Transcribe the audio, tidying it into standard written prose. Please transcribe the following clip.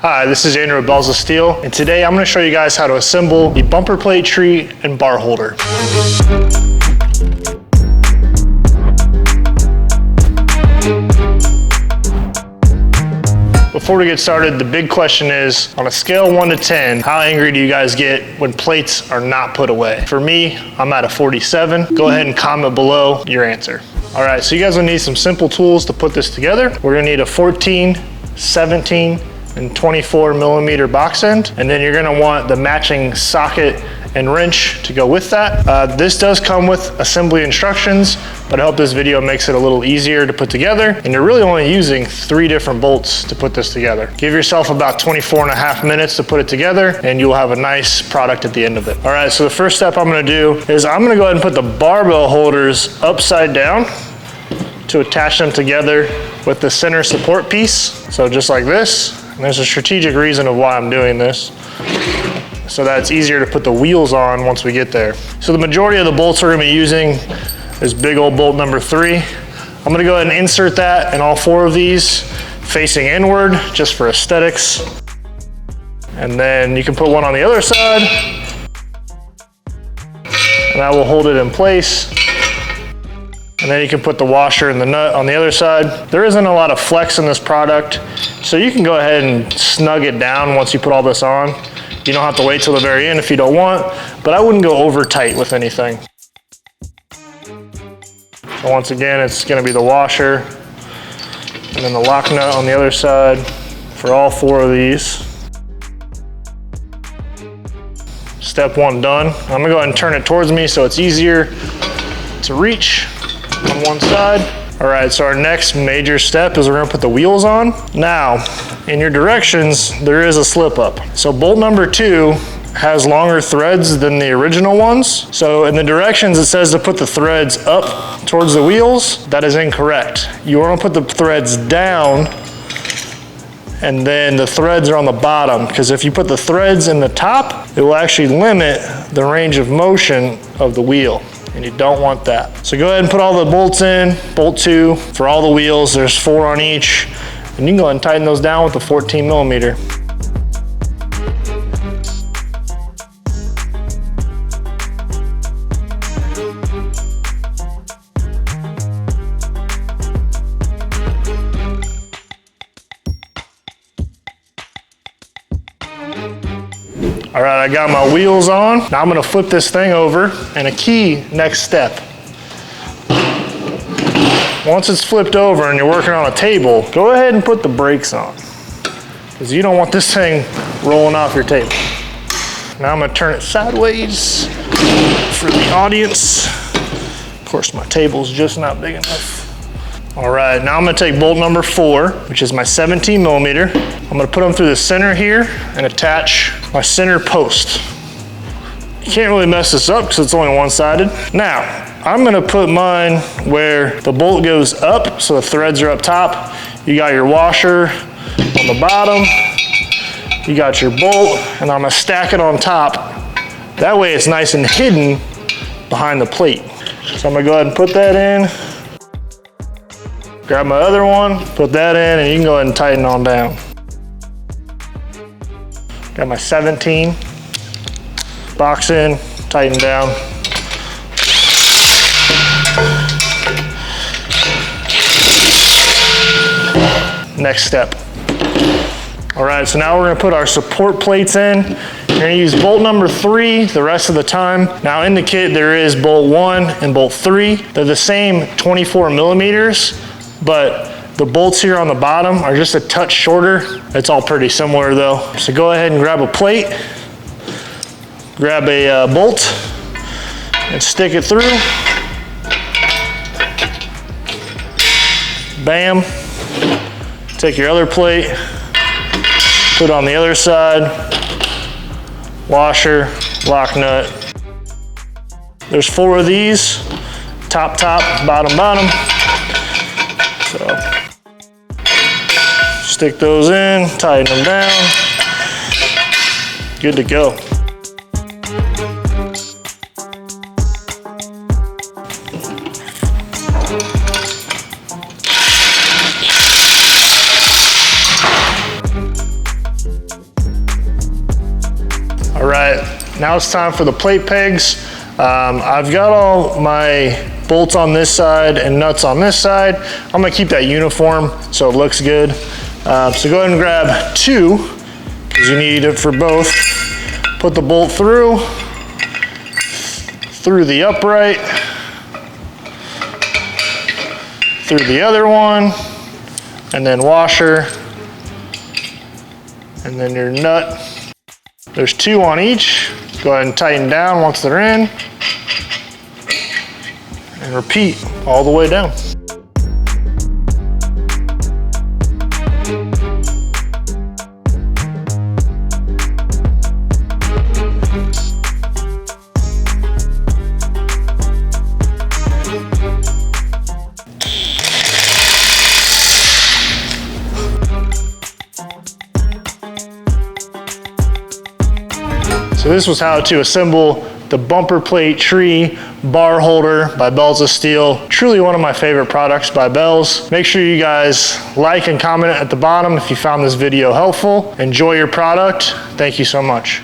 Hi, this is Andrew with Bells of Steel, and today I'm going to show you guys how to assemble the bumper plate tree and bar holder. Before we get started, the big question is, on a scale of 1 to 10, how angry do you guys get when plates are not put away? For me, I'm at a 47. Go ahead and comment below your answer. All right, so you guys will need some simple tools to put this together. We're gonna need a 14, 17, and 24 millimeter box end, and then you're gonna want the matching socket and wrench to go with that. This does come with assembly instructions, but I hope this video makes it a little easier to put together, and you're really only using 3 different bolts to put this together. Give yourself about 24.5 minutes to put it together, and you'll have a nice product at the end of it. All right, so the first step I'm gonna do is I'm gonna go ahead and put the barbell holders upside down to attach them together with the center support piece. So just like this. And there's a strategic reason of why I'm doing this, so that it's easier to put the wheels on once we get there. So the majority of the bolts we're gonna be using is big old bolt number 3. I'm gonna go ahead and insert that in all 4 of these, facing inward, just for aesthetics. And then you can put one on the other side, and that will hold it in place. And then you can put the washer and the nut on the other side. There isn't a lot of flex in this product, so you can go ahead and snug it down once you put all this on. You don't have to wait till the very end if you don't want, but I wouldn't go over tight with anything. So once again, it's gonna be the washer and then the lock nut on the other side for all 4 of these. Step 1 done. I'm gonna go ahead and turn it towards me so it's easier to reach on one side. All right, so our next major step is we're gonna put the wheels on. Now, in your directions, there is a slip up. So bolt number 2 has longer threads than the original ones. So in the directions, it says to put the threads up towards the wheels. That is incorrect. You wanna put the threads down, and then the threads are on the bottom, because if you put the threads in the top, it will actually limit the range of motion of the wheel, and you don't want that. So go ahead and put all the bolts in, bolt 2 for all the wheels. There's 4 on each, and you can go ahead and tighten those down with the 14 millimeter. All right, I got my wheels on. Now I'm gonna flip this thing over, and a key next step. Once it's flipped over and you're working on a table, go ahead and put the brakes on, because you don't want this thing rolling off your table. Now I'm gonna turn it sideways for the audience. Of course, my table's just not big enough. All right, now I'm gonna take bolt number 4, which is my 17 millimeter. I'm gonna put them through the center here and attach my center post. You can't really mess this up because it's only one-sided. Now, I'm gonna put mine where the bolt goes up, so the threads are up top. You got your washer on the bottom. You got your bolt, and I'm gonna stack it on top. That way it's nice and hidden behind the plate. So I'm gonna go ahead and put that in. Grab my other one, put that in, and you can go ahead and tighten on down. Got my 17, box in, tighten down. Next step. All right, so now we're gonna put our support plates in. You're gonna use bolt number 3 the rest of the time. Now in the kit, there is bolt 1 and bolt 3. They're the same 24 millimeters, but the bolts here on the bottom are just a touch shorter. It's all pretty similar though. So go ahead and grab a plate, grab a bolt, and stick it through. Bam. Take your other plate, put it on the other side, washer, lock nut. There's 4 of these, top, bottom, bottom. So stick those in, tighten them down, good to go. All right, now it's time for the plate pegs. I've got all my bolts on this side and nuts on this side. I'm gonna keep that uniform so it looks good. So go ahead and grab 2, because you need it for both. Put the bolt through the upright, through the other one, and then washer, and then your nut. There's 2 on each. Go ahead and tighten down once they're in, and repeat all the way down. So this was how to assemble the bumper plate tree bar holder by Bells of Steel. Truly one of my favorite products by Bells. Make sure you guys like and comment at the bottom if you found this video helpful. Enjoy your product. Thank you so much.